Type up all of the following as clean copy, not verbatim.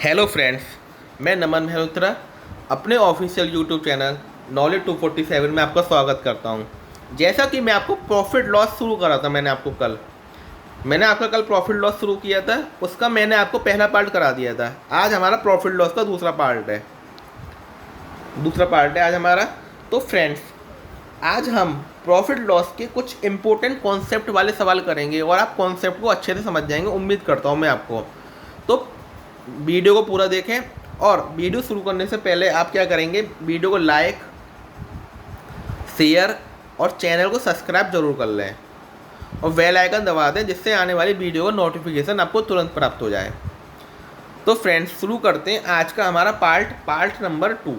Hello friends, मैं नमन मेहरोत्रा अपने official YouTube channel knowledge 247 में आपका स्वागत करता हूं। जैसा कि मैं आपको प्रॉफिट लॉस शुरू करा था, मैंने आपका कल प्रॉफिट लॉस शुरू किया था, उसका मैंने आपको पहला पार्ट करा दिया था। आज हमारा प्रॉफिट लॉस का दूसरा पार्ट है आज हमारा। तो फ्रेंड्स, आज हम प्रॉफिट लॉस के कुछ इंपॉर्टेंट कॉन्सेप्ट वाले सवाल करेंगे और आप कॉन्सेप्ट को अच्छे से समझ जाएंगे, उम्मीद करता हूँ मैं आपको। तो वीडियो को पूरा देखें, और वीडियो शुरू करने से पहले आप क्या करेंगे, वीडियो को लाइक, शेयर और चैनल को सब्सक्राइब जरूर कर लें और बेल आइकन दबा दें, जिससे आने वाली वीडियो का नोटिफिकेशन आपको तुरंत प्राप्त हो जाए। तो फ्रेंड्स, शुरू करते हैं आज का हमारा part number 2,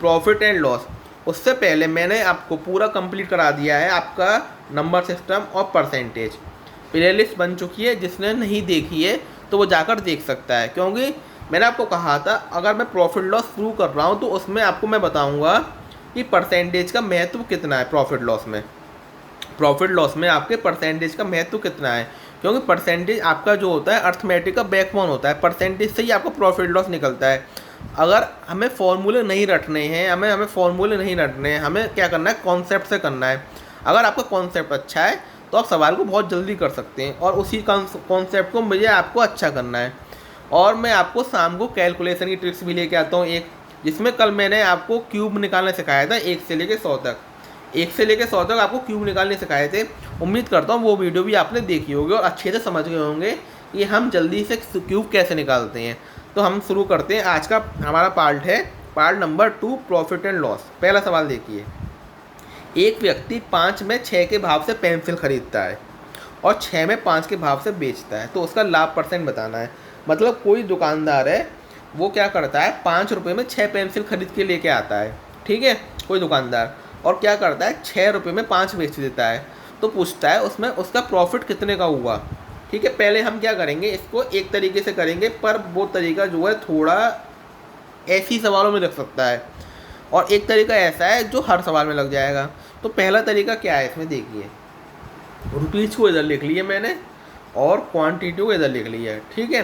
profit and loss. उससे पहले मैंने आपको पूरा कंप्लीट करा दिया है आपका नंबर सिस्टम और परसेंटेज। प्लेलिस्ट बन चुकी है, जिसने नहीं देखी है तो वो जाकर देख सकता है, क्योंकि मैंने आपको कहा था अगर मैं प्रॉफिट लॉस शुरू कर रहा हूँ तो उसमें आपको मैं बताऊँगा कि परसेंटेज का महत्व कितना है। प्रॉफिट लॉस में आपके परसेंटेज का महत्व कितना है, क्योंकि परसेंटेज आपका जो होता है अर्थमेटिक का बैकबोन होता है। परसेंटेज से ही आपका प्रॉफिट लॉस निकलता है। अगर हमें फॉर्मूले नहीं रटने हैं, हमें क्या करना है, कॉन्सेप्ट से करना है। अगर आपका कॉन्सेप्ट अच्छा है तो आप सवाल को बहुत जल्दी कर सकते हैं, और उसी कॉन्सेप्ट को मुझे आपको अच्छा करना है। और मैं आपको शाम को कैलकुलेशन की ट्रिक्स भी लेके आता हूँ, एक जिसमें कल मैंने आपको क्यूब निकालना सिखाया था 1 से लेकर 100 तक आपको क्यूब निकालने सिखाए थे। उम्मीद करता हूँ वो वीडियो भी आपने देखी होगी और अच्छे से समझ गए होंगे कि हम जल्दी से क्यूब कैसे निकालते हैं। तो हम शुरू करते हैं। आज का हमारा part number 2, profit and loss. पहला सवाल देखिए, एक व्यक्ति 5 में 6 के भाव से पेंसिल खरीदता है और 6 में 5 के भाव से बेचता है, तो उसका लाभ परसेंट बताना है। मतलब कोई दुकानदार है, वो क्या करता है, 5 रुपये में 6 पेंसिल खरीद के लेके आता है, ठीक है, कोई दुकानदार, और क्या करता है, 6 रुपये में 5 बेच देता है। तो पूछता है उसमें उसका प्रॉफिट कितने का हुआ। ठीक है, पहले हम क्या करेंगे, इसको एक तरीके से करेंगे, पर वो तरीका जो है थोड़ा ऐसी सवालों में लग सकता है, और एक तरीका ऐसा है जो हर सवाल में लग जाएगा। तो पहला तरीका क्या है, इसमें देखिए, रुपीज़ को इधर लिख लिया मैंने और क्वांटिटी को इधर लिख लिया है। ठीक है,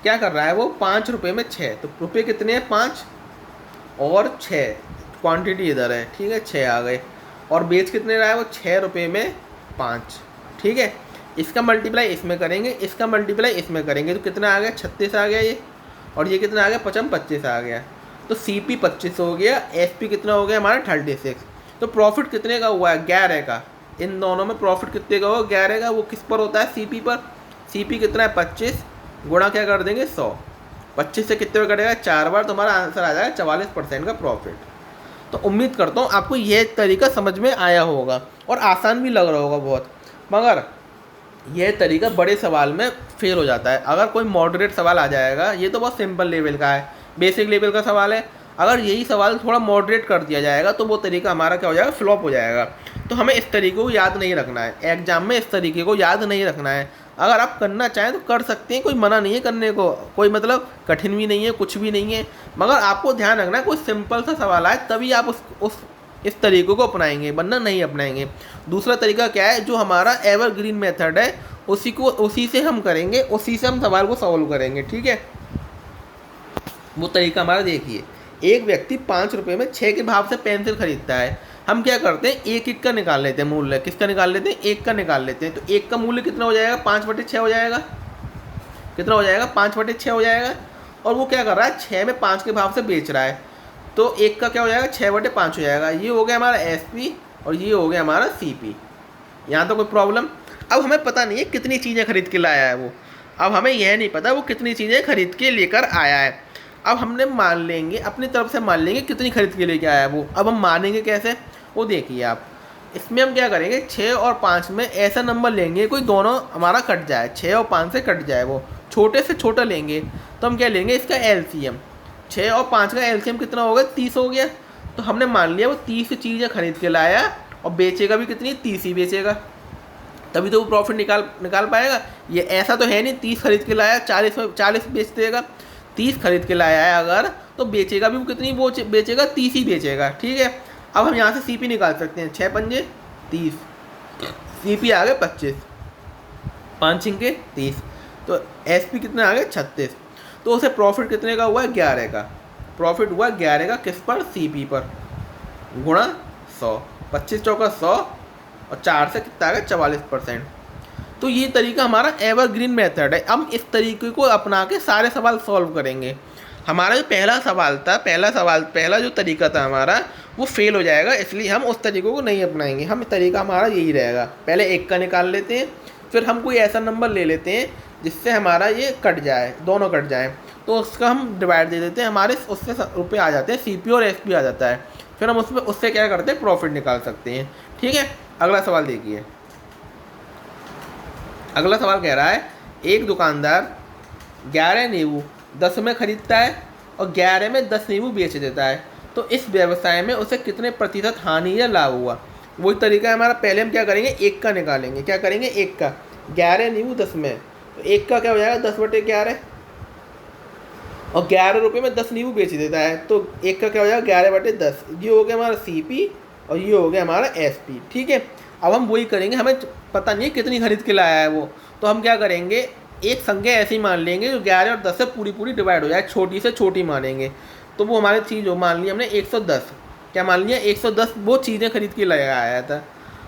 क्या कर रहा है वो, 5 रुपये में 6, तो रुपये कितने हैं, 5 और 6, क्वांटिटी इधर है, ठीक है, 6 आ गए। और बेच कितने रहा है वो, 6 रुपये में 5। ठीक है, इसका मल्टीप्लाई इसमें करेंगे, इसका मल्टीप्लाई इसमें करेंगे, तो कितना आ गया, 36 आ गया ये, और ये कितना आ गया, 25 आ गया। तो CP 25 हो गया, SP कितना हो गया हमारा 36। तो प्रॉफिट कितने का हुआ है, 11 का। इन दोनों में प्रॉफिट कितने का होगा, 11 का। वो किस पर होता है, CP पर। CP कितना है, 25, गुणा क्या कर देंगे, 100। 25 से कितने पर कटेगा, 4 बार, तो हमारा आंसर आ जाएगा 44% का प्रॉफिट। तो उम्मीद करता हूँ आपको यह तरीका समझ में आया होगा और आसान भी लग रहा होगा बहुत, मगर यह तरीका बड़े सवाल में फेल हो जाता है। अगर कोई मॉडरेट सवाल आ जाएगा, ये तो बहुत सिंपल लेवल का है, बेसिक लेवल का सवाल है, अगर यही सवाल थोड़ा मॉडरेट कर दिया जाएगा तो वो तरीका हमारा क्या हो जाएगा, फ्लॉप हो जाएगा। तो हमें इस तरीके को याद नहीं रखना है, एग्जाम में इस तरीके को याद नहीं रखना है। अगर आप करना चाहें तो कर सकते हैं, कोई मना नहीं है करने को, कोई मतलब कठिन भी नहीं है, कुछ भी नहीं है, मगर आपको ध्यान रखना है कोई सिंपल सा सवाल आए तभी आप इस तरीके को अपनाएंगे, वरना नहीं अपनाएंगे। दूसरा तरीका क्या है, जो हमारा एवरग्रीन मेथड है, उसी से हम करेंगे, उसी से हम सवाल को सॉल्व करेंगे। ठीक है, वो तरीका हमारा देखिए, एक व्यक्ति 5 रुपये में 6 के भाव से पेंसिल खरीदता है। हम क्या करते हैं, एक का निकाल लेते हैं मूल्य। किसका निकाल लेते हैं, एक का निकाल लेते हैं। तो एक का मूल्य कितना हो जाएगा, 5/6 हो जाएगा। कितना हो जाएगा, 5/6 हो जाएगा। और वो क्या कर रहा है, 6 में 5 के भाव से बेच रहा है, तो एक का क्या हो जाएगा, 6/5 हो जाएगा। ये हो गया हमारा SP और ये हो गया हमारा CP। यहाँ तो कोई प्रॉब्लम। अब हमें पता नहीं है कितनी चीज़ें खरीद के लाया है वो, अब हमें यह नहीं पता वो कितनी चीज़ें खरीद के लेकर आया है। अब हमने मान लेंगे, अपनी तरफ से मान लेंगे कितनी खरीद के लेके आया है वो। अब हम मानेंगे कैसे, वो देखिए आप, इसमें हम क्या करेंगे, 6 और 5 में ऐसा नंबर लेंगे कोई दोनों हमारा कट जाए, 6 और 5 से कट जाए, वो छोटे से छोटा लेंगे। तो हम क्या लेंगे, इसका LCM। 6 और 5 का LCM कितना हो गया, 30 हो गया। तो हमने मान लिया वो 30 चीज़ें खरीद के लाया और बेचेगा भी कितनी, 30 ही बेचेगा, तभी तो वो प्रॉफिट निकाल पाएगा। ये ऐसा तो है नहीं 30 खरीद के लाया 40 बेच देगा। 30 खरीद के लाया है अगर, तो बेचेगा भी वो कितनी, वो बेचेगा 30 ही बेचेगा। ठीक है, अब हम यहाँ से CP निकाल सकते हैं, 6×5 = 30, CP आ गए 25, 5×5 = 30, तो SP कितना आ गया, 36। तो उसे प्रॉफिट कितने का हुआ है, 11 का। प्रॉफिट हुआ 11 का किस पर, CP पर, गुणा 100, 25 चौका 100 और 4 से कितना आ गया, 44%। तो ये तरीका हमारा एवरग्रीन मेथड है। हम इस तरीके को अपना के सारे सवाल सॉल्व करेंगे। हमारा जो पहला सवाल था, पहला जो तरीका था हमारा, वो फेल हो जाएगा, इसलिए हम उस तरीके को नहीं अपनाएंगे। हम तरीका हमारा यही रहेगा, पहले 1 का निकाल लेते हैं, फिर हम कोई ऐसा नंबर ले लेते हैं जिससे हमारा ये कट जाए, दोनों कट जाए, तो उसका हम डिवाइड दे देते हैं, हमारे उससे रुपये आ जाते हैं, CP और SP आ जाता है। फिर हम उससे क्या करते हैं, प्रॉफिट निकाल सकते हैं। ठीक है, अगला सवाल देखिए। अगला सवाल कह रहा है, एक दुकानदार 11 नींबू 10 में खरीदता है और 11 में 10 नींबू बेच देता है, तो इस व्यवसाय में उसे कितने प्रतिशत हानि या लाभ हुआ। वही तरीका है हमारा। पहले हम क्या करेंगे, 1 का निकालेंगे। क्या करेंगे, 1 का, 11 नींबू 10 में, तो 1 का क्या हो जाएगा, 10/11, और 11 रुपये में 10 नींबू बेच देता है, तो 1 का क्या हो जाएगा, 11/10। ये हो गया हमारा CP और ये हो गया हमारा SP। ठीक है, अब हम वही करेंगे, हमें पता नहीं कितनी खरीद के लाया है वो, तो हम क्या करेंगे, एक संख्या ऐसी मान लेंगे जो 11 और 10 से पूरी डिवाइड हो जाए, छोटी से छोटी मानेंगे। तो वो हमारी चीज़ हो, मान लिया हमने 110, क्या मान लिया, 110 वो चीज़ें खरीद के लाया आया था,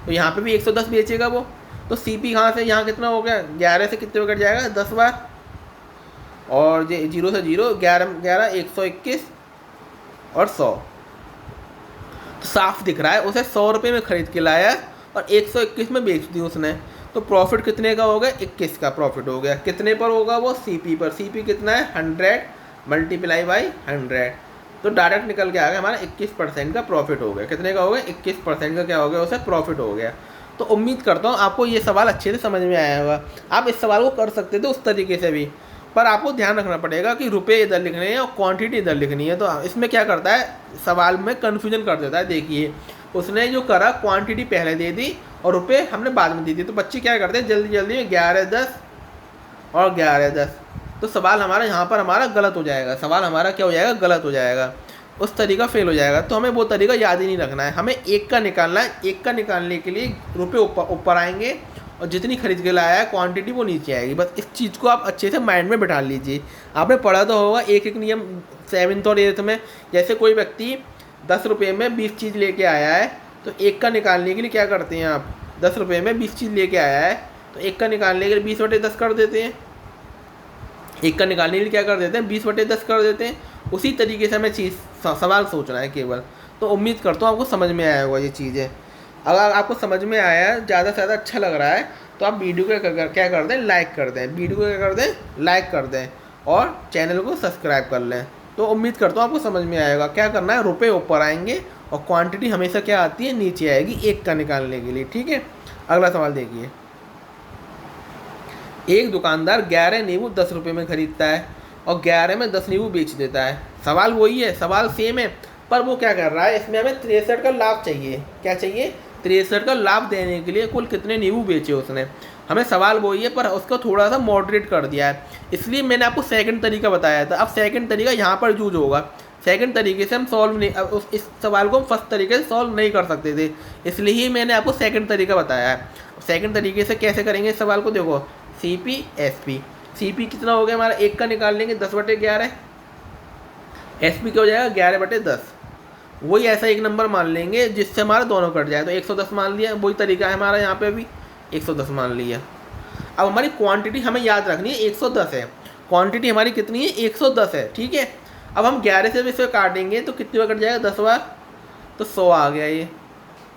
तो यहाँ पे भी 110 बेचेगा वो। तो CP कहाँ से, यहाँ कितना हो गया, 11 से कितने कट जाएगा, 10 बार, और ये 0 से 0, 11 121 और 100। तो साफ दिख रहा है उसे 100 रुपये में खरीद के लाया और 121 में बेच दी उसने, तो प्रॉफिट कितने का हो गया, 21 का प्रॉफिट हो गया। कितने पर होगा वो, CP पर। CP कितना है, 100 × 100, तो डायरेक्ट निकल के आ गया हमारा 21% का प्रॉफिट हो गया। कितने का हो गया, 21% का क्या हो गया, उसे प्रॉफिट हो गया। तो उम्मीद करता हूँ आपको ये सवाल अच्छे से समझ में आया होगा। आप इस सवाल को कर सकते थे उस तरीके से भी, पर आपको ध्यान रखना पड़ेगा कि रुपये इधर लिखने हैं और क्वांटिटी इधर लिखनी है। तो इसमें क्या करता है, सवाल में कन्फ्यूजन कर देता है। देखिए उसने जो करा, क्वांटिटी पहले दे दी और रुपये हमने बाद में दे दी, तो बच्चे क्या करते हैं, जल्दी जल्दी में 11-10 और 11-10, तो सवाल हमारा यहाँ पर हमारा गलत हो जाएगा। सवाल हमारा क्या हो जाएगा, गलत हो जाएगा, उस तरीका फेल हो जाएगा। तो हमें वो तरीका याद ही नहीं रखना है, हमें 1 का निकालना है। 1 का निकालने के लिए रुपये ऊपर आएंगे और जितनी खरीद के लाया है क्वांटिटी वो नीचे आएगी। बस इस चीज़ को आप अच्छे से माइंड में बिठा लीजिए। आपने पढ़ा तो होगा एक नियम 7th और 8th में, जैसे कोई व्यक्ति 10 रुपये में 20 चीज़ लेके आया है, तो 1 का निकालने के लिए क्या करते हैं आप, 10 रुपये में 20 चीज़ लेके आया है, तो 1 का निकालने के लिए 20/10 कर देते हैं। 1 का निकालने के लिए क्या कर देते हैं, 20/10 कर देते हैं। उसी तरीके से हमें सवाल सोचना है केवल। तो उम्मीद करता हूँ आपको समझ में आया होगा ये चीज़ें। अगर आपको समझ में आया, ज़्यादा से ज़्यादा अच्छा लग रहा है, तो आप वीडियो को क्या कर दें, लाइक कर दें। वीडियो को क्या कर दें, लाइक कर दें, और चैनल को सब्सक्राइब कर लें। तो उम्मीद करता हूँ आपको समझ में आएगा। क्या करना है, रुपये ऊपर आएंगे और क्वांटिटी हमेशा क्या आती है, नीचे आएगी 1 का निकालने के लिए। ठीक है, अगला सवाल देखिए। एक दुकानदार 11 नींबू 10 रुपये में खरीदता है और 11 में 10 नींबू बेच देता है। सवाल वही है, सवाल सेम है, पर वो क्या कर रहा है, इसमें हमें 63 का लाभ चाहिए। क्या चाहिए, 63 का लाभ देने के लिए कुल कितने नींबू बेचे उसने। हमें सवाल वही है, पर उसको थोड़ा सा मॉडरेट कर दिया है, इसलिए मैंने आपको सेकंड तरीका बताया था। अब सेकंड तरीका यहाँ पर यूज होगा। सेकंड तरीके से हम सॉल्व नहीं, इस सवाल को हम फर्स्ट तरीके से सॉल्व नहीं कर सकते थे, इसलिए ही मैंने आपको सेकंड तरीका बताया है। सेकंड तरीके से कैसे करेंगे इस सवाल को, देखो CP SP। CP कितना हो गया हमारा, 1 का निकाल लेंगे 10/11, SP क्या हो जाएगा 11/10। वही ऐसा एक नंबर मान लेंगे जिससे हमारा दोनों कट जाए, तो 110 मान लिया। वही तरीका है हमारा, यहाँ पे भी 110 मान लिया। अब हमारी क्वांटिटी हमें याद रखनी है, 110 है। क्वांटिटी हमारी कितनी है, 110 है। ठीक है, अब हम 11 से इसे काटेंगे तो कितने बार कट जाएगा, 10 बार, तो 100 आ गया। ये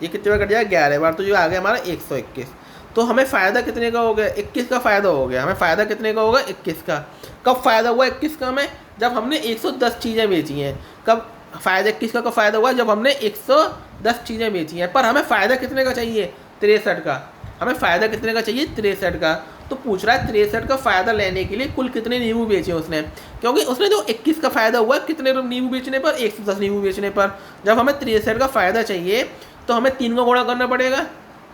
कितने बार कट जाएगा, 11 बार, तो ये आ गया हमारा 121। तो हमें फ़ायदा कितने का हो गया, 21 का फ़ायदा हो गया। हमें फ़ायदा कितने का होगा, 21 का। कब फ़ायदा हुआ 21 का हमें, जब हमने 110 चीज़ें बेची हैं। कब फ़ायदा 21 का फ़ायदा हुआ, जब हमने 110 चीज़ें बेची हैं। पर हमें फ़ायदा कितने का चाहिए, 63 का। हमें फ़ायदा कितने का चाहिए, 63 का। तो पूछ रहा है 63 का फ़ायदा लेने के लिए कुल कितने नींबू बेचे उसने, क्योंकि उसने जो 21 का फ़ायदा हुआ कितने नींबू बेचने पर, 110 नींबू बेचने पर। जब हमें 63 का फ़ायदा चाहिए तो हमें 3 का गुणा करना पड़ेगा,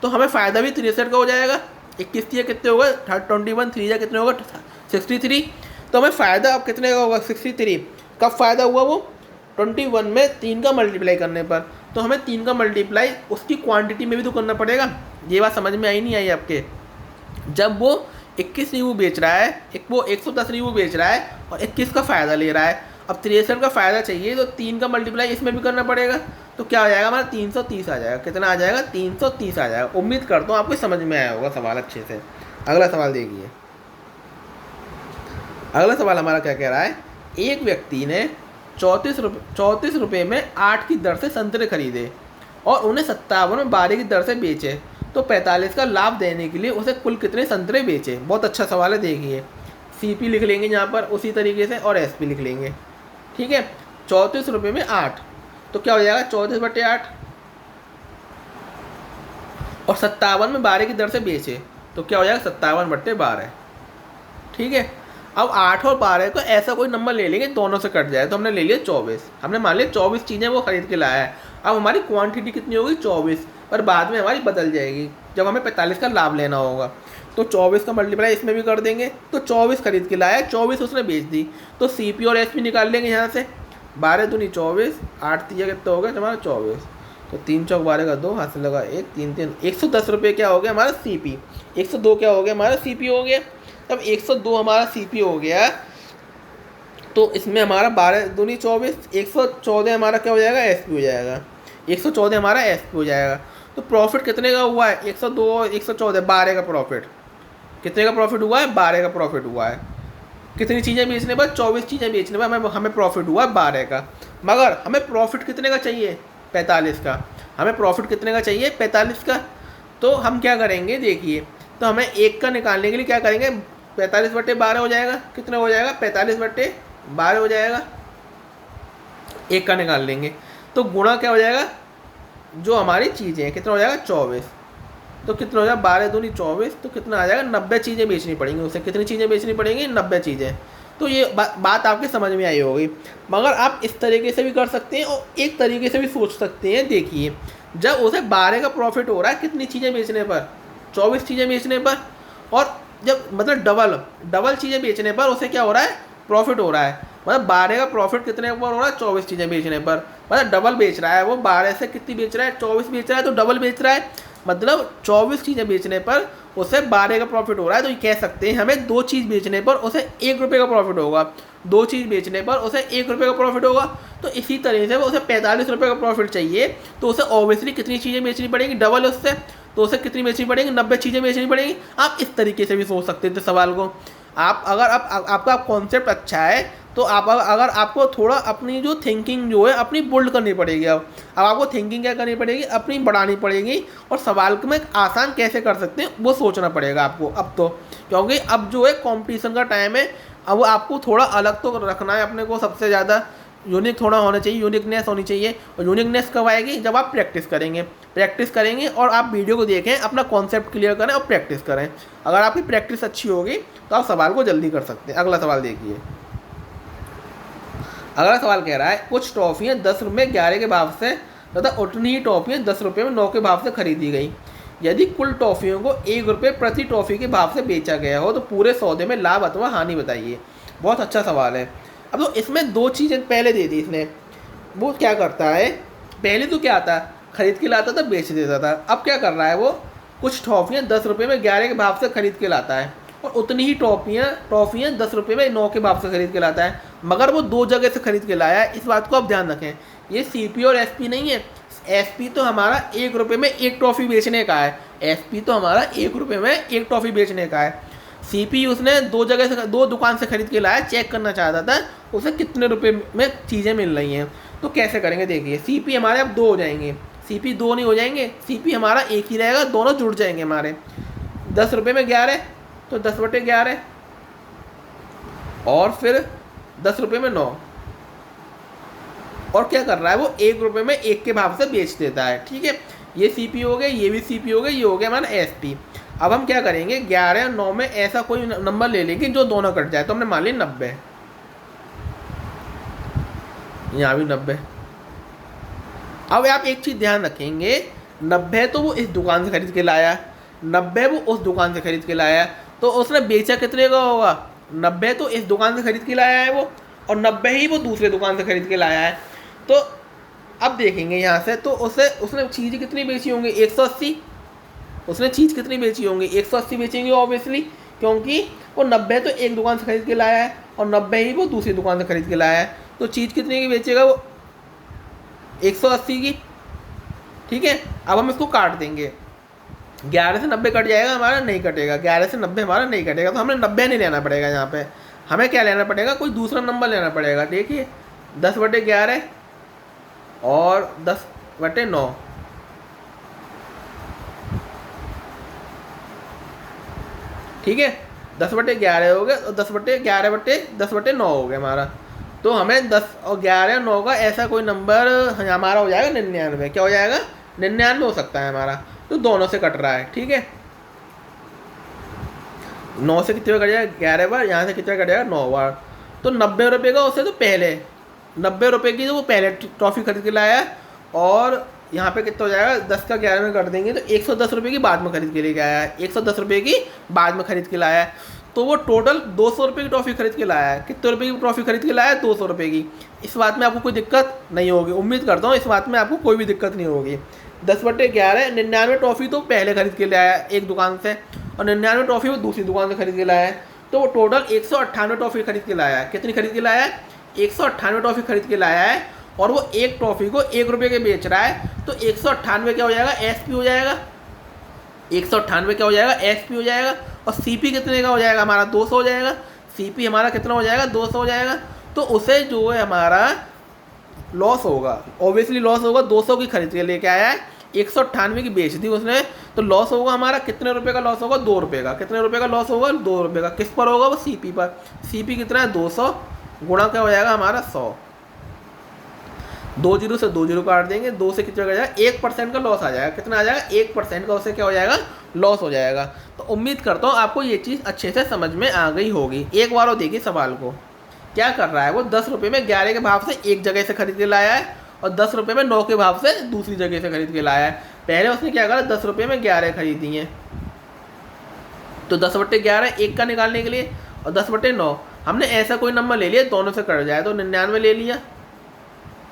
तो हमें फ़ायदा भी 63 का हो जाएगा। 21 3 कितने होगा, 21 3 या कितने होगा, 63। तो हमें फ़ायदा अब कितने का होगा, 63। कब फ़ायदा हुआ वो, 21 में 3 का मल्टीप्लाई करने पर। तो हमें 3 का मल्टीप्लाई उसकी क्वांटिटी में भी तो करना पड़ेगा। ये बात समझ में आई नहीं आई आपके, जब वो 21 नींबू बेच रहा है, एक वो 110 नींबू बेच रहा है और 21 का फ़ायदा ले रहा है। अब 63 का फ़ायदा चाहिए तो 3 का मल्टीप्लाई इसमें भी करना पड़ेगा, तो क्या हो जाएगा हमारा 330 आ जाएगा। कितना आ जाएगा? 330 आ जाएगा। उम्मीद करता हूँ आपको समझ में आया होगा सवाल अच्छे से। अगला सवाल देखिए। अगला सवाल हमारा क्या कह रहा है, एक व्यक्ति ने 34 रुपये में 8 की दर से संतरे खरीदे और उन्हें 57 में 12 की दर से बेचे, तो 45 का लाभ देने के लिए उसे कुल कितने संतरे बेचे? बहुत अच्छा सवाल है, देखिए। CP लिख लेंगे यहाँ पर उसी तरीके से और SP लिख लेंगे, ठीक है। 34 रुपये में 8, तो क्या हो जाएगा 34/8, और 57 में 12 की दर से बेचे, तो क्या हो जाएगा 57/12, ठीक है। अब 8 और 12 को ऐसा कोई नंबर ले लेंगे दोनों से कट जाए, तो हमने ले लिया 24। हमने मान लिया 24 चीज़ें वो खरीद के लाया है। अब हमारी क्वांटिटी कितनी होगी? 24, पर बाद में हमारी बदल जाएगी जब हमें 45 का लाभ लेना होगा। तो 24 का मल्टीप्लाई इसमें भी कर देंगे, तो 24 खरीद के लाया, 24 उसने बेच दी, तो CP और SP निकाल लेंगे यहाँ से। 12 दूनी 24, 8 तीजा कितना हो गया हमारा 24, तो 3 चौक 12 का 2, हाथ से लगा 1, 3 3, 110 रुपये क्या हो गया हमारा CP, 102 क्या हो गया हमारा CP हो गया। तब 102 हमारा CP हो गया, तो इसमें हमारा 12 दूनी 24, 114 हमारा क्या हो जाएगा? SP हो जाएगा। 114 हमारा SP हो जाएगा। तो प्रॉफिट कितने का हुआ है? 102 और 114, 12 का प्रॉफिट। कितने का प्रॉफिट हुआ है? 12 का प्रॉफिट हुआ है। कितनी चीज़ें बेचने पर? 24 चीज़ें बेचने पर हमें प्रॉफिट हुआ 12 का। मगर हमें प्रॉफिट कितने का चाहिए? 45 का। हमें प्रॉफिट कितने का चाहिए? 45 का। तो हम क्या करेंगे, देखिए, तो हमें 1 का निकालने के लिए क्या करेंगे? 45/12 हो जाएगा। कितना हो जाएगा? 45/12 हो जाएगा। 1 का निकाल लेंगे तो गुणा क्या हो जाएगा? जो हमारी चीज़ें हैं, कितना हो जाएगा? 24। तो कितना हो जाएगा? 12 दूनी 24, तो कितना आ जाएगा? 90 चीज़ें बेचनी पड़ेंगी उसे। कितनी चीज़ें बेचनी पड़ेंगी? 90 चीज़ें। तो ये बात आपके समझ में आई होगी। मगर आप इस तरीके से भी कर सकते हैं और एक तरीके से भी सोच सकते हैं। देखिए, जब उसे 12 का प्रॉफिट हो रहा है कितनी चीज़ें बेचने पर? 24 चीज़ें बेचने पर। और जब मतलब डबल चीज़ें बेचने पर उसे क्या हो रहा है? प्रॉफिट हो रहा है। मतलब 12 का प्रॉफिट कितने पर हो रहा है? 24 चीज़ें बेचने पर। मतलब डबल बेच रहा है वो। 12 से कितनी बेच रहा है? 24 बेच रहा है, तो डबल बेच रहा है। मतलब 24 चीज़ें बेचने पर उसे 12 का प्रॉफिट हो रहा है। तो ये कह सकते हैं हमें 2 चीज़ बेचने पर उसे 1 रुपये का प्रॉफिट होगा। 2 चीज़ बेचने पर उसे 1 रुपये का प्रॉफिट होगा। तो इसी तरीके से वो उसे 45 रुपये का प्रॉफिट चाहिए, तो उसे ऑब्वियसली कितनी चीज़ें बेचनी पड़ेंगी? डबल उससे। तो उसे कितनी बेचनी पड़ेंगी? 90 चीज़ें बेचनी पड़ेंगी। आप इस तरीके से भी सोच सकते थे सवाल को। आप अगर आपका कॉन्सेप्ट अच्छा है तो आप अगर आपको थोड़ा अपनी जो थिंकिंग जो है अपनी बोल्ड करनी पड़ेगी। अब आपको थिंकिंग क्या करनी पड़ेगी? अपनी बढ़ानी पड़ेगी, और सवाल को में आसान कैसे कर सकते हैं वो सोचना पड़ेगा आपको अब तो। क्योंकि अब जो है कंपटीशन का टाइम है, अब आपको थोड़ा अलग तो रखना है अपने को। सबसे ज़्यादा यूनिक थोड़ा होना चाहिए, यूनिकनेस होनी चाहिए। और यूनिकनेस कब आएगी? जब आप प्रैक्टिस करेंगे और आप वीडियो को देखें, अपना कॉन्सेप्ट क्लियर करें और प्रैक्टिस करें। अगर आपकी प्रैक्टिस अच्छी होगी तो आप सवाल को जल्दी कर सकते हैं। अगला सवाल देखिए। अगला सवाल कह रहा है, कुछ टॉफ़ियाँ 10 रुपये 11 के भाव से तथा उतनी ही टॉफ़ियाँ 10 रुपये में 9 के भाव से खरीदी गई। यदि कुल टॉफ़ियों को 1 रुपये प्रति टॉफ़ी के भाव से बेचा गया हो तो पूरे सौदे में लाभ अथवा हानि बताइए। बहुत अच्छा सवाल है। अब तो इसमें 2 चीज़ें पहले दे दी इसने। वो क्या करता है, पहले तो क्या आता, खरीद के लाता था, बेच देता था। अब क्या कर रहा है, वो कुछ टॉफ़ियाँ 10 रुपये में 11 के भाव से खरीद के लाता है और उतनी ही टॉफ़ियाँ 10 रुपये में 9 के भाव से खरीद के लाता है। मगर वो 2 जगह से खरीद के लाया है। इस बात को आप ध्यान रखें। ये CP और SP नहीं है। SP तो हमारा 1 रुपये में 1 टॉफ़ी बेचने का है। SP तो हमारा 1 रुपये में 1 टॉफ़ी बेचने का है। CP उसने 2 जगह से 2 दुकान से खरीद के लाया, चेक करना चाहता था उसे कितने रुपए में चीज़ें मिल रही हैं। तो कैसे करेंगे, देखिए। CP हमारे अब 2 हो जाएंगे। CP 2 नहीं हो जाएंगे, CP हमारा 1 ही रहेगा, दोनों जुड़ जाएंगे हमारे। 10 रुपये में 11 तो 10/11, और फिर 10 रुपये में 9। और क्या कर रहा है वो, 1 रुपये में 1 के भाव से बेच देता है। ठीक है, ये CP हो गए, ये भी CP हो गए, ये हो गया हमारा SP। अब हम क्या करेंगे, 11 और 9 में ऐसा कोई नंबर ले लेंगे जो दोनों कट जाए। तो हमने मान लिया 90, यहाँ भी 90। अब आप एक चीज़ ध्यान रखेंगे, 90 तो वो इस दुकान से खरीद के लाया, 90 वो उस दुकान से खरीद के लाया, तो उसने बेचा कितने का होगा? 90 तो इस दुकान से खरीद के लाया है वो, और 90 ही वो दूसरे दुकान से खरीद के लाया है। तो अब देखेंगे यहाँ से, तो उसने चीज़ कितनी बेची होंगी? 180। उसने चीज़ कितनी बेची होंगी? 180 बेचेंगे ऑब्वियसली, क्योंकि वो 90 तो एक दुकान से खरीद के लाया है और 90 ही वो दूसरी दुकान से खरीद के लाया है। तो चीज़ कितने की बेचेगा वो? 180 की। ठीक है, अब हम इसको काट देंगे। 11 से 90 कट जाएगा हमारा, नहीं कटेगा। 11 से 90 हमारा नहीं कटेगा, तो हमें 90 नहीं लेना पड़ेगा। यहाँ पे हमें क्या लेना पड़ेगा? कोई दूसरा नंबर लेना पड़ेगा। देखिए 10/11 और 10/9। ठीक है, 10/11 हो गया और 10/11/10/9 हो गया हमारा। तो हमें 10 और 11 और 9 का ऐसा कोई नंबर हमारा हो जाएगा 99। क्या हो जाएगा? 99 हो सकता है हमारा। तो दोनों से कट रहा है। ठीक है, 9 से कितने बार कट जाएगा? 11 बार। यहाँ से कितने कट जाएगा? 9 बार। तो 90 रुपये का उससे तो पहले 90 रुपये की तो वो पहले टॉफ़ी खरीद के लाया है, और यहाँ पे कितना हो जाएगा? 10 का 11 में कर देंगे तो 110 रुपये की बाद में खरीद के लेके आया है। 110 रुपये की बाद में खरीद के लाया है। तो वो टोटल 200 रुपये की टॉफ़ी खरीद के लाया है। कितने रुपये की टॉफ़ी खरीद के लाया है? 200 रुपये की। इस बात में आपको कोई दिक्कत नहीं होगी, उम्मीद करता हूँ इस बात में आपको कोई भी दिक्कत नहीं होगी। 10/11 99 टॉफ़ी तो पहले खरीद के लाया है एक दुकान से, और 99 टॉफ़ी वो दूसरी दुकान से खरीद के लाया है। तो वो टोटल 198 टॉफ़ी खरीद के लाया है। कितनी खरीद के लाया है? 198 टॉफ़ी खरीद के लाया है, और वो एक टॉफ़ी को 1 रुपये के बेच रहा है। तो 198 क्या हो जाएगा? SP हो जाएगा। 198 क्या हो जाएगा? SP हो जाएगा। और CP कितने का हो जाएगा हमारा? 200 हो जाएगा। CP हमारा कितना हो जाएगा? 200 हो जाएगा। तो उसे जो है हमारा लॉस होगा, ऑब्वियसली लॉस होगा। 200 की खरीद के लेके आया है, 198 की बेच दी उसने, तो लॉस होगा हमारा। कितने रुपए का लॉस होगा? 2 रुपये का। कितने रुपए का लॉस होगा? 2 रुपये का। किस पर होगा? वो CP पर। CP कितना है? 200 गुणा क्या हो जाएगा हमारा? 100। 2 जीरो से 2 जीरो काट देंगे, 2 से कितना हो जाएगा? 1% का लॉस आ जाएगा। कितना आ जाएगा? 1% का उसे क्या हो जाएगा? लॉस हो जाएगा। तो उम्मीद करता हूँ आपको ये चीज़ अच्छे से समझ में आ गई होगी। एक बार और देखिए सवाल को, क्या कर रहा है वो? 10 रुपये में 11 के भाव से एक जगह से खरीद के लाया है, और 10 रुपये में 9 के भाव से दूसरी जगह से खरीद के लाया है। पहले उसने क्या करा? 10 रुपये में 11 खरीदी हैं, तो 10/11 एक का निकालने के लिए, और 10/9 हमने ऐसा कोई नंबर ले लिया दोनों से कट जाए, तो 99 ले लिया,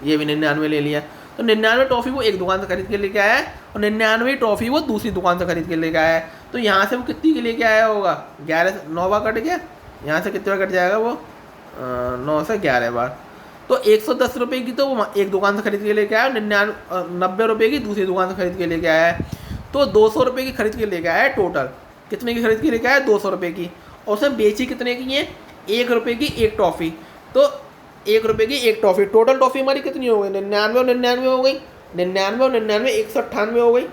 ये भी 99 ले लिया। तो 99 टॉफ़ी वो एक दुकान से खरीद के लेके आया है, और 99 टॉफ़ी वो दूसरी दुकान से खरीद के लेके आया है। तो यहाँ से वो कितनी के लेके आया होगा? 11 से 9 बार कट गया। यहाँ से कितने बार कट जाएगा वो? 9 से 11 बार। तो 110 रुपये की तो वो एक दुकान से खरीद के लेके आया, 90 रुपये की दूसरी दुकान से खरीद के लेके आया है। तो 200 रुपये की खरीद के लेके आया है टोटल। कितने की खरीद के लेके आया? 200 रुपये की। और उसने बेची कितने की है? 1 रुपये की एक टॉफ़ी। तो 1 रुपये की एक टॉफ़ी, टोटल टॉफ़ी हमारी कितनी हो गई? 99 और 99 हो गई। 99 और 99 198 हो गई।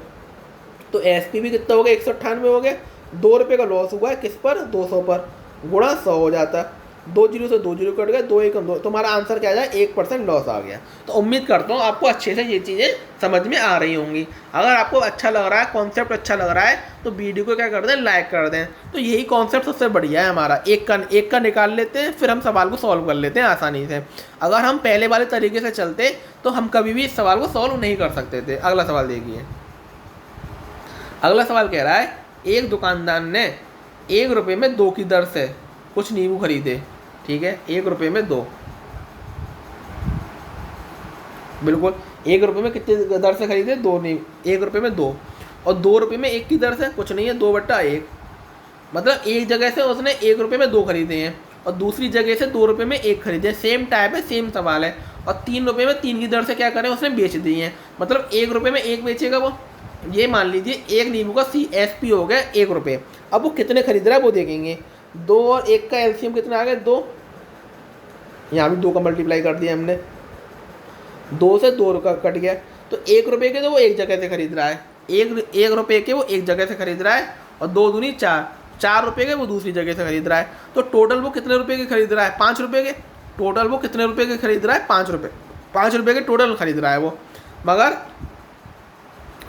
तो SP भी कितना हो गया? 198 हो गया। 2 रुपये का लॉस हुआ है किस पर? 200 पर। गुणा 100 हो जाता। 2 जीरो से 2 जीरो कट गए, 2 1 2। तो हमारा आंसर क्या आ जाए? 1% लॉस आ गया। तो उम्मीद करता हूँ आपको अच्छे से ये चीज़ें समझ में आ रही होंगी। अगर आपको अच्छा लग रहा है, कॉन्सेप्ट अच्छा लग रहा है, तो वीडियो को क्या कर दें? लाइक कर दें। तो यही कॉन्सेप्ट सबसे बढ़िया है हमारा। एक का निकाल लेते हैं, फिर हम सवाल को सॉल्व कर लेते हैं आसानी से। अगर हम पहले वाले तरीके से चलते तो हम कभी भी इस सवाल को सॉल्व नहीं कर सकते थे। अगला सवाल देखिए। अगला सवाल कह रहा है, एक दुकानदार ने 1 रुपये में 2 की दर से कुछ नींबू खरीदे। ठीक है, 1 रुपये में 2, बिल्कुल 1 रुपये में कितने दर से खरीदे? 2 नींबू। 1 रुपये में 2, और 2 रुपये में 1 की दर से कुछ नहीं है, 2/1। मतलब एक जगह से उसने 1 रुपये में 2 खरीदे हैं, और दूसरी जगह से 2 रुपये में 1 खरीदे। सेम टाइप है, सेम सवाल है। और 3 रुपये में 3 की दर से क्या करें? उसने बेच दिए हैं। मतलब 1 रुपये में 1 बेचेगा वो। ये मान लीजिए एक नींबू का CSP हो गया 1 रुपये। अब वो कितने खरीद रहा है वो देखेंगे। 2 और 1 का LCM कितना आ गया? 2। यहाँ भी 2 का मल्टीप्लाई कर दिया हमने, 2 से 2 का कट गया। तो 1 रुपये के तो वो एक जगह से खरीद रहा है, 1 रुपये के वो एक जगह से खरीद रहा है, और 2 दूनी 4, 4 रुपये के वो दूसरी जगह से खरीद रहा है। तो टोटल वो कितने रुपये के खरीद रहा है? 5 रुपये के। टोटल वो कितने रुपये के खरीद रहा है? 5 रुपये। 5 रुपये के टोटल खरीद रहा है वो। मगर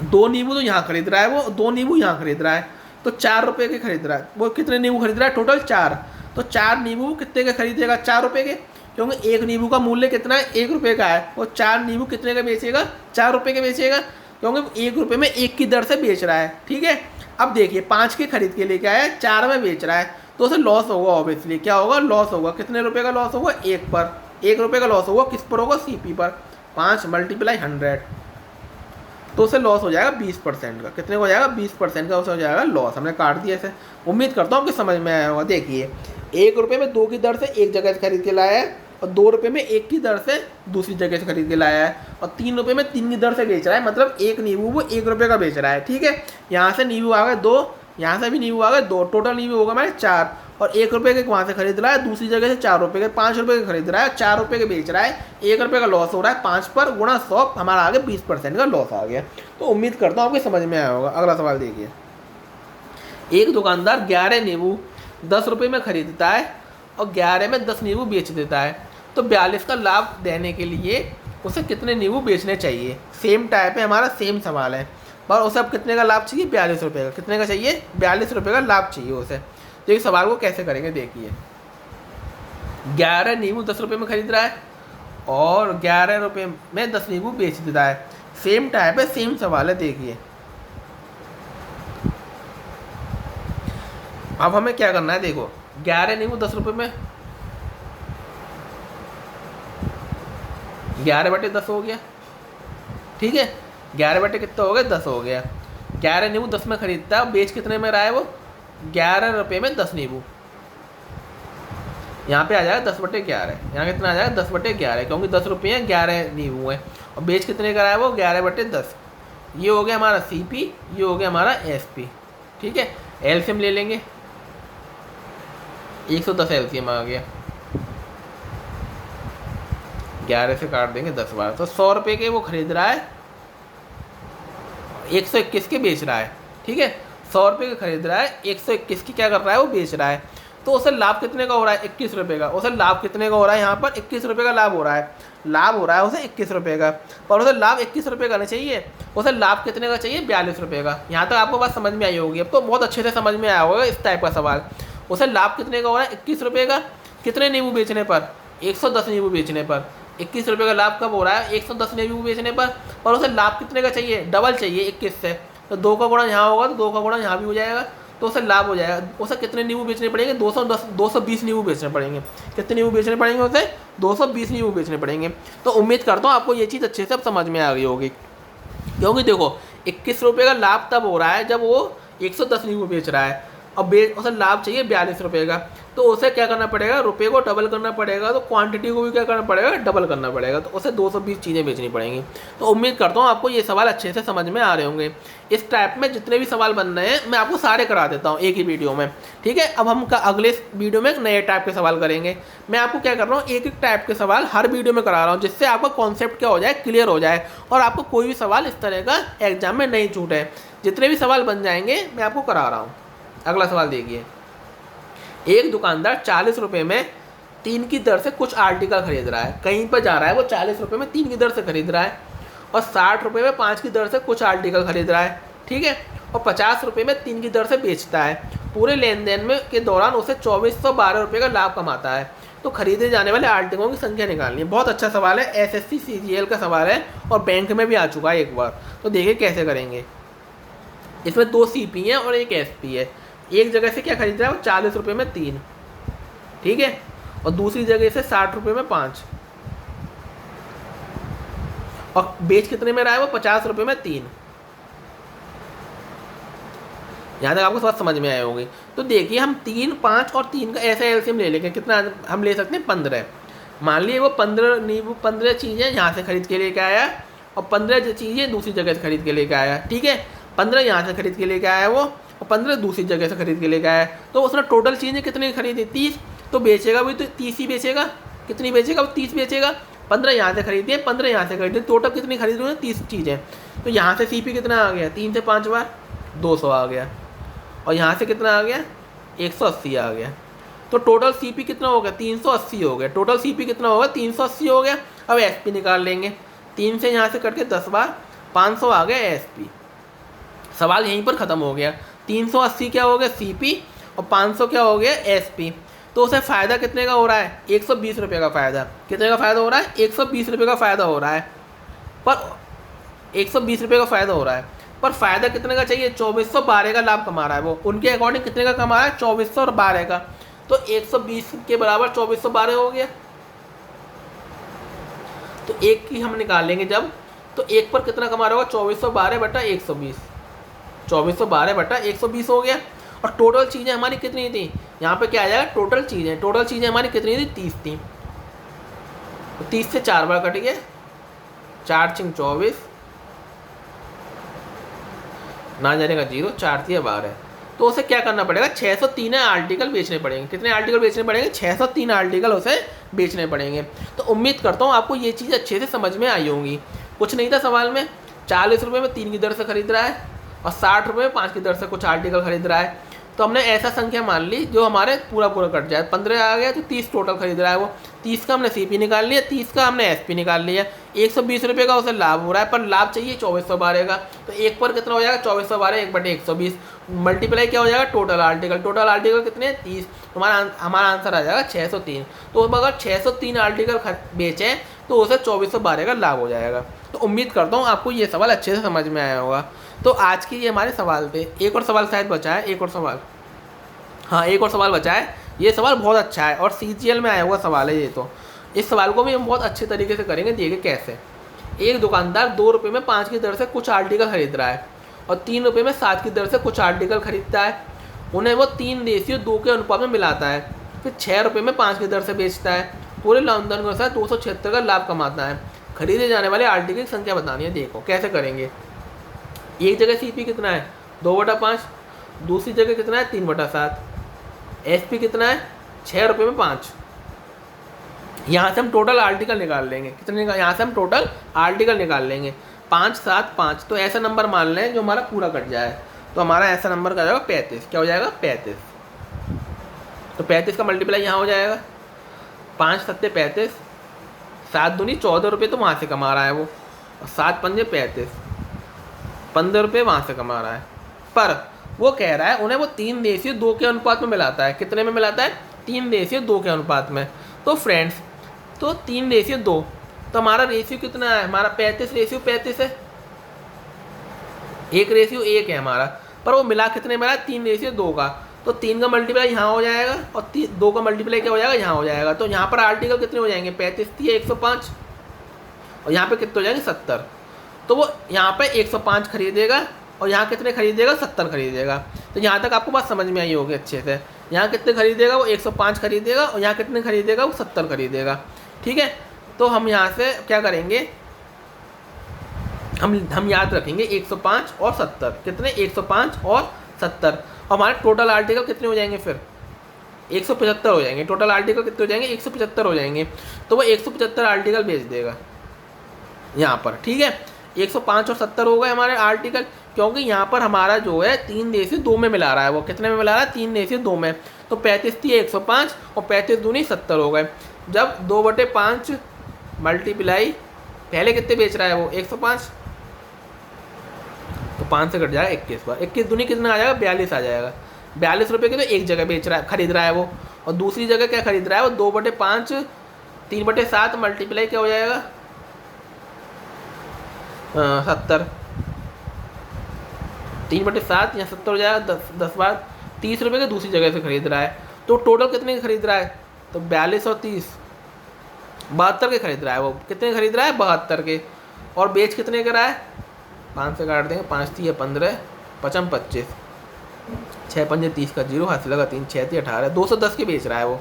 2 नींबू तो यहाँ खरीद रहा है वो, 2 नींबू यहाँ खरीद रहा है, तो 4 रुपये के खरीद रहा है वो। कितने नींबू खरीद रहा है? टोटल 4। तो 4 नींबू कितने के खरीदेगा? 4 रुपये के, क्योंकि एक नींबू का मूल्य कितना है? 1 रुपये का है। वो 4 नींबू कितने का बेचेगा? 4 रुपये के बेचेगा, क्योंकि 1 रुपये में 1 की दर से बेच रहा है। ठीक है, अब देखिए 5 के खरीद के लेके आया है, 4 में बेच रहा है, तो उसे लॉस होगा। ऑब्वियसली क्या होगा? लॉस होगा। कितने रुपये का लॉस होगा? 1 पर। 1 रुपये का लॉस होगा किस पर होगा? CP पर। 5 × 100। तो उसे लॉस हो जाएगा 20% का। कितने का हो जाएगा? 20% का उसे हो जाएगा लॉस। हमने काट दिया इसे। उम्मीद करता हूँ कि समझ में आया होगा। देखिए, 1 रुपये में 2 की दर से एक जगह से खरीद के लाया है, और 2 रुपये में 1 की दर से दूसरी जगह से खरीद के लाया है, और 3 रुपये में 3 की दर से बेच रहा है। मतलब एक नींबू वो 1 रुपये का बेच रहा है। ठीक है, यहाँ से नींबू आ गए 2, यहाँ से भी नींबू आ गए 2, टोटल नींबू होगा हमारे 4, और 1 रुपये के वहाँ से खरीद रहा है, दूसरी जगह से 4 रुपये के, 5 रुपये के खरीद रहा है, 4 रुपये के बेच रहा है, 1 रुपये का लॉस हो रहा है। 5 पर गुणा 100 हमारा आगे 20% का लॉस आ गया। तो उम्मीद करता हूँ आपको समझ में आया होगा। अगला सवाल देखिए, एक दुकानदार 11 नींबू 10 रुपये में खरीदता है और 11 में 10 नींबू बेच देता है, तो 42 का लाभ देने के लिए उसे कितने नींबू बेचने चाहिए? सेम टाइप है, हमारा सेम सवाल है, पर उसे अब कितने का लाभ चाहिए? 42 रुपये का। कितने का चाहिए? 42 रुपये का लाभ चाहिए उसे। तो इस सवाल को कैसे करेंगे देखिए, 11 नींबू 10 रुपये में खरीद रहा है और 11 रुपये में 10 नींबू बेच देता है। सेम टाइप है, सेम सवाल है। देखिए, अब हमें क्या करना है, देखो 11 नींबू 10 रुपये में, 11/10 हो गया। ठीक है, 11 कितना हो गया? 10 हो गया। 11 नींबू 10 में खरीदता है, बेच कितने में रहा है वो? 11 रुपये में 10 नींबू। यहाँ पे आ जाएगा 10/11। यहाँ कितना आ जाएगा? 10/11, क्योंकि 10 रुपये हैं, 11 नींबू है, और बेच कितने का रहा है वो? 11/10। ये हो गया हमारा CP, ये हो गया हमारा SP। ठीक है, एलसीएम ले लेंगे, 110 एलसीएम आ गया। 11 से काट देंगे 10 बार, तो 100 रुपये के वो खरीद रहा है, 121 के बेच रहा है। ठीक है, 100 रुपये के खरीद रहा है, 121 की क्या कर रहा है? वो बेच रहा है। तो उसे लाभ कितने का हो रहा है? 21 रुपये का। उसे लाभ कितने का हो रहा है? यहाँ पर 21 रुपये का लाभ हो रहा है। लाभ हो रहा है उसे 21 रुपये का, और उसे लाभ 21 रुपये का नहीं चाहिए, उसे लाभ कितने का चाहिए? 42 रुपये का। यहाँ तक आपको बात समझ में आई होगी। अब तो बहुत अच्छे से समझ में आया होगा इस टाइप का सवाल। उसे लाभ कितने का हो रहा है? 21 रुपये का। कितने नींबू बेचने पर? 110 नींबू बेचने पर। 21 रुपये का लाभ कब हो रहा है? 110 नींबू बेचने पर। और उसे लाभ कितने का चाहिए? डबल चाहिए 21 से, तो 2 का गुणा यहाँ होगा तो 2 का गुणा यहाँ भी हो जाएगा, तो उसे लाभ हो जाएगा। उसे कितने नींबू बेचने पड़ेंगे? 220 नींबू बेचने पड़ेंगे। कितने नींबू बेचने पड़ेंगे उसे? 220 नींबू बेचने पड़ेंगे। तो उम्मीद करता हूँ आपको ये चीज़ अच्छे से अब समझ में आ गई होगी, क्योंकि देखो 21 रुपये का लाभ तब हो रहा है जब वो 110 नींबू बेच रहा है, और उसे लाभ चाहिए 42 रुपये का। तो उसे क्या करना पड़ेगा? रुपये को डबल करना पड़ेगा, तो क्वांटिटी को भी क्या करना पड़ेगा? डबल करना पड़ेगा। तो उसे 220 चीज़ें बेचनी पड़ेंगी। तो उम्मीद करता हूँ आपको ये सवाल अच्छे से समझ में आ रहे होंगे। इस टाइप में जितने भी सवाल बन रहे हैं मैं आपको सारे करा देता हूँ एक ही वीडियो में। ठीक है, अब हम अगले वीडियो में नए टाइप के सवाल करेंगे। मैं आपको क्या कर रहा हूँ, एक एक टाइप के सवाल हर वीडियो में करा रहा हूँ, जिससे आपका कॉन्सेप्ट क्या हो जाए? क्लियर हो जाए, और आपको कोई भी सवाल इस तरह का एग्जाम में नहीं छूटे। जितने भी सवाल बन जाएंगे मैं आपको करा रहा हूँ। अगला सवाल देखिए, एक दुकानदार 40 रुपये में 3 की दर से कुछ आर्टिकल खरीद रहा है। कहीं पर जा रहा है वो 40 रुपये में 3 की दर से खरीद रहा है, और 60 रुपये में 5 की दर से कुछ आर्टिकल खरीद रहा है। ठीक है, और 50 रुपये में 3 की दर से बेचता है। पूरे लेन देन में के दौरान उसे 2412 रुपये का लाभ कमाता है। तो खरीदे जाने वाले आर्टिकलों की संख्या निकालनी है। बहुत अच्छा सवाल है, SSC CGL का सवाल है, और बैंक में भी आ चुका है एक बार। तो देखिए कैसे करेंगे। इसमें 2 CP हैं और एक SP है। एक जगह से क्या खरीद रहा है वो? 40 रुपये में 3। ठीक है, और दूसरी जगह से 60 रुपये में 5, और बेच कितने में रहा है वो? 50 रुपये में 3। यहाँ तक आपको सब समझ में आए होंगे। तो देखिए, हम 3, 5 और 3 का ऐसा एलसीएम ले लेंगे। कितना हम ले सकते हैं? 15। मान लिए वो 15 चीज़ें यहाँ से खरीद के लेके आया, और 15 चीज़ें दूसरी जगह से खरीद के लेके आया। ठीक है, 15 यहाँ से खरीद के लेके आया वो, और 15 दूसरी जगह से खरीद के लेके आया। तो उसने टोटल चीज़ें कितनी खरीदी? 30। तो बेचेगा भी तो 30 ही बेचेगा। कितनी बेचेगा? वो 30 बेचेगा। 15 यहाँ से खरीदी है, 15 यहाँ से खरीदी, टोटल कितनी खरीद रही है? 30 चीज़ें। तो यहाँ से CP कितना आ गया? 3 से 5 बार 200 आ गया, और यहाँ से कितना आ गया? 180 आ गया। तो टोटल CP कितना हो गया? 380 हो गया। टोटल CP कितना होगा? 380 हो गया। अब SP निकाल लेंगे। 3 से यहाँ से कट के 10 बार 500 आ गया SP। सवाल यहीं पर ख़त्म हो गया। 380 क्या हो गया? CP, और 500 क्या हो गया? SP। तो उसे फ़ायदा कितने का हो रहा है? 120 रुपये का फ़ायदा। कितने का फ़ायदा हो रहा है? 120 रुपये का फ़ायदा हो रहा है। पर 120 रुपये का फ़ायदा हो रहा है, पर फ़ायदा कितने का चाहिए? 2412 का लाभ कमा रहा है वो। उनके अकॉर्डिंग कितने का कमा रहा है? 2412 का। तो 120 के बराबर 2412 हो गया। तो एक की हम निकाल लेंगे जब, तो एक पर कितना कमा रहा होगा, 2412 बटा 120, 2412 बटा 120 हो गया। और टोटल चीज़ें हमारी कितनी थी, यहाँ पे क्या आ जाएगा, टोटल चीज़ें हमारी कितनी थी, 30 थी। तो 30 से 4 बार कट गया, 4 × 24, ना जाने का 0, 4 × 12। तो उसे क्या करना पड़ेगा, 603 आर्टिकल बेचने पड़ेंगे। कितने आर्टिकल बेचने पड़ेंगे, 603 आर्टिकल उसे बेचने पड़ेंगे। तो उम्मीद करता हूँ आपको ये चीज़ अच्छे से समझ में आई होंगी। कुछ नहीं था सवाल में, 40 रुपये में 3 की दर से खरीद रहा है और 60 रुपये में 5 की दर से कुछ आर्टिकल खरीद रहा है। तो हमने ऐसा संख्या मान ली जो हमारे पूरा कट जाए। 15 आ गया तो 30 टोटल खरीद रहा है वो, 30 का हमने CP निकाल लिया, 30 का हमने SP निकाल लिया। 120 रुपये का उसे लाभ हो रहा है, पर लाभ चाहिए 2412 का। तो एक पर कितना हो जाएगा, 2412 1 बटे 120, मल्टीप्लाई क्या हो जाएगा, टोटल आर्टिकल कितने, 30। हमारा आंसर आ जाएगा 603। तो अगर 603 आर्टिकल बेचें तो उसे 2412 का लाभ हो जाएगा। तो उम्मीद करता हूँ आपको ये सवाल अच्छे से समझ में आया होगा। तो आज के ये हमारे सवाल थे। एक और सवाल शायद बचा है, एक और सवाल, हाँ एक और सवाल बचा है। ये सवाल बहुत अच्छा है और CGL में आया हुआ सवाल है ये। तो इस सवाल को भी हम बहुत अच्छे तरीके से करेंगे। देखिए कैसे, एक दुकानदार 2 रुपये में 5 की दर से कुछ आर्टिकल खरीद रहा है और 3 रुपये में 7 की दर से कुछ आर्टिकल खरीदता है। उन्हें वो 3:2 के अनुपात में मिलाता है। फिर 6 रुपये में 5 की दर से बेचता है। पूरे लेनदेन के साथ 276 का लाभ कमाता है। खरीदे जाने वाले आर्टिकल की संख्या बतानी है। देखो कैसे करेंगे। एक जगह CP कितना है, 2/5, दूसरी जगह कितना है, 3/7, SP कितना है, 6 रुपये में 5। यहाँ से हम टोटल आर्टिकल निकाल लेंगे। कितने का, यहाँ से हम टोटल आर्टिकल निकाल लेंगे, 5 7 5। तो ऐसा नंबर मान लें जो हमारा पूरा कट जाए। तो हमारा ऐसा नंबर का जाएगा 35। क्या हो जाएगा, 35। तो 35 का मल्टीप्लाई यहाँ हो जाएगा, 5 7 35, 7 दूनी 14 रुपये तो वहाँ से कमा रहा है वो, और 7 पंजे 35, 15 रुपये वहाँ से कमा रहा है। पर वो कह रहा है उन्हें वो 3:2 के अनुपात में मिलाता है। कितने में मिलाता है, 3:2 के अनुपात में। तो फ्रेंड्स, तो 3:2, तो हमारा रेशियो कितना है, हमारा 35:35 है। 1:1 है हमारा, पर वो मिला कितने मिला, 3:2 का। तो 3 का मल्टीप्लाई यहाँ हो जाएगा और 2 का मल्टीप्लाई क्या हो जाएगा, यहाँ हो जाएगा। तो यहाँ पर आर्टिकल कितने हो जाएंगे, 35 थी 105, और यहाँ पे कितने हो जाएंगे, 70। तो वो यहाँ पे 105 खरीदेगा और यहाँ कितने खरीदेगा, 70 खरीदेगा। तो यहाँ तक आपको बात समझ में आई होगी अच्छे से। यहाँ कितने खरीदेगा, वो 105 खरीदेगा, और यहाँ कितने खरीदेगा, वो 70 खरीदेगा। ठीक है। तो हम यहाँ से क्या करेंगे, हम याद रखेंगे 105 और 70, कितने, 105 और 70। और हमारे टोटल आर्टिकल कितने हो जाएंगे, फिर 175 हो जाएंगे। टोटल आर्टिकल कितने हो जाएंगे, 175 हो जाएंगे। तो वो 175 आर्टिकल बेच देगा यहाँ पर। ठीक है, 105 और 70 हो गए हमारे आर्टिकल, क्योंकि यहाँ पर हमारा जो है 3:2 में मिला रहा है। वो कितने में मिला रहा है, 3:2 में। तो 35 थी 105 और 35 दूनी 70 हो गए। जब 2/5 मल्टीप्लाई, पहले कितने बेच रहा है वो, 105, तो 5 से कट जाएगा 21 बार। 21 दूनी कितना आ जाएगा, 42 आ जाएगा। 42 रुपये की तो एक जगह बेच रहा है, खरीद रहा है वो, और दूसरी जगह क्या खरीद रहा है वो, 2/5, 3/7 मल्टीप्लाई क्या हो जाएगा, 70, 3/7 या 70 हो जाएगा। 10 बार 30 रुपये के दूसरी जगह से खरीद रहा है। तो टोटल कितने के खरीद रहा है, तो 42 और 30, 72 के खरीद रहा है वो। कितने खरीद रहा है, 72 के। और बेच कितने का रहा है, 5 से काट देंगे, 5 थी 15, 55 25, 6 पंजे 30 का 0, हाथ से लगा 3, 6 थी 18, 210 के बेच रहा है वो।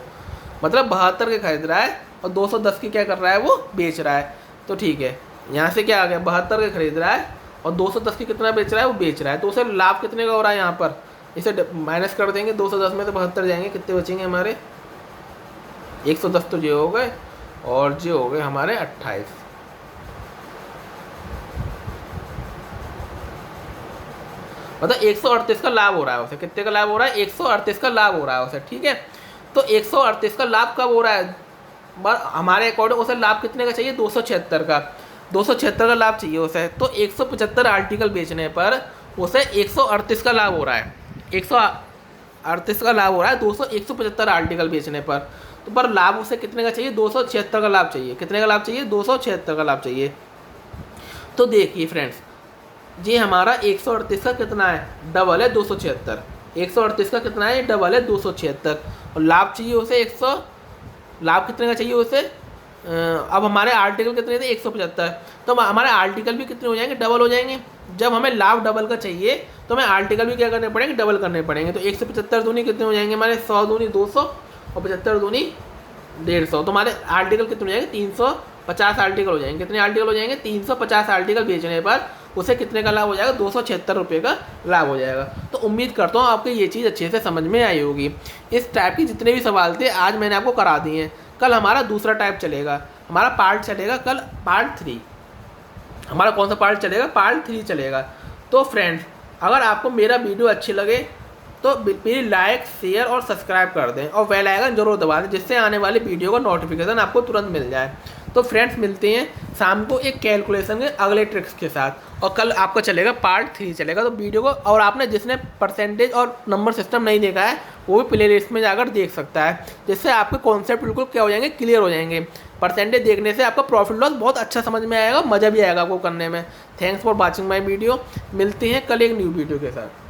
मतलब 72 के खरीद रहा है और 210 की क्या कर रहा है वो, बेच रहा है। तो ठीक है, यहाँ से क्या आ गया, 72 के खरीद रहा है और 210 की कितना बेच रहा है, वो बेच रहा है। तो उसे लाभ कितने का हो रहा है, यहाँ पर इसे माइनस कर देंगे, 210 में तो 72 जाएंगे, कितने बचेंगे हमारे, 110 तो जो हो गए और जो हो गए हमारे 28। मतलब 138 का लाभ हो रहा है उसे। कितने का लाभ हो रहा है, 138 का लाभ हो रहा है उसे। ठीक है, तो 138 का लाभ कब हो रहा है, हमारे अकॉर्डिंग उसे लाभ कितने का चाहिए, 276 का। 276 का लाभ चाहिए उसे। तो 175 आर्टिकल बेचने पर उसे 138 का लाभ हो रहा है। 138 का लाभ हो रहा है 175 आर्टिकल बेचने पर। तो पर लाभ उसे कितने का चाहिए, 276 का लाभ चाहिए। कितने का लाभ चाहिए, 276 का लाभ चाहिए। तो देखिए फ्रेंड्स, ये हमारा 138 का कितना है, डबल है 276। 138 का कितना है, डबल है 276। और लाभ चाहिए उसे 100, लाभ कितने का चाहिए उसे, अब हमारे आर्टिकल कितने थे 175, तो हमारे आर्टिकल भी कितने हो जाएंगे, डबल हो जाएंगे। जब हमें लाभ डबल का चाहिए तो हमें आर्टिकल भी क्या करने पड़ेंगे, डबल करने पड़ेंगे। तो 175 दूनी कितने हो जाएंगे हमारे, 100 दूनी 200 और 75 दूनी 150। तो हमारे आर्टिकल कितने हो जाएंगे, 350 आर्टिकल हो जाएंगे। कितने आर्टिकल हो जाएंगे, 350 आर्टिकल बेचने पर उसे कितने का लाभ हो जाएगा, 276 रुपये का लाभ हो जाएगा। तो उम्मीद करता हूँ आपको ये चीज़ अच्छे से समझ में आई होगी। इस टाइप की जितने भी सवाल थे आज मैंने आपको करा दिए हैं। कल हमारा दूसरा टाइप चलेगा, हमारा पार्ट चलेगा कल पार्ट 3। हमारा कौन सा पार्ट चलेगा, पार्ट 3 चलेगा। तो फ्रेंड्स अगर आपको मेरा वीडियो अच्छी लगे तो प्लीज़ लाइक शेयर और सब्सक्राइब कर दें और बेल आइकन जरूर दबा दें, जिससे आने वाली वीडियो का नोटिफिकेशन आपको तुरंत मिल जाए। तो फ्रेंड्स मिलते हैं शाम को एक कैलकुलेशन के अगले ट्रिक्स के साथ, और कल आपका चलेगा पार्ट 3 चलेगा। तो वीडियो को, और आपने जिसने परसेंटेज और नंबर सिस्टम नहीं देखा है वो भी प्ले लिस्ट में जाकर देख सकता है, जिससे आपके कॉन्सेप्ट बिल्कुल क्या हो जाएंगे, क्लियर हो जाएंगे। परसेंटेज देखने से आपका प्रॉफिट लॉस बहुत अच्छा समझ में आएगा, मज़ा भी आएगा आपको करने में। Thanks for watching my video. मिलते हैं कल एक न्यू वीडियो के साथ।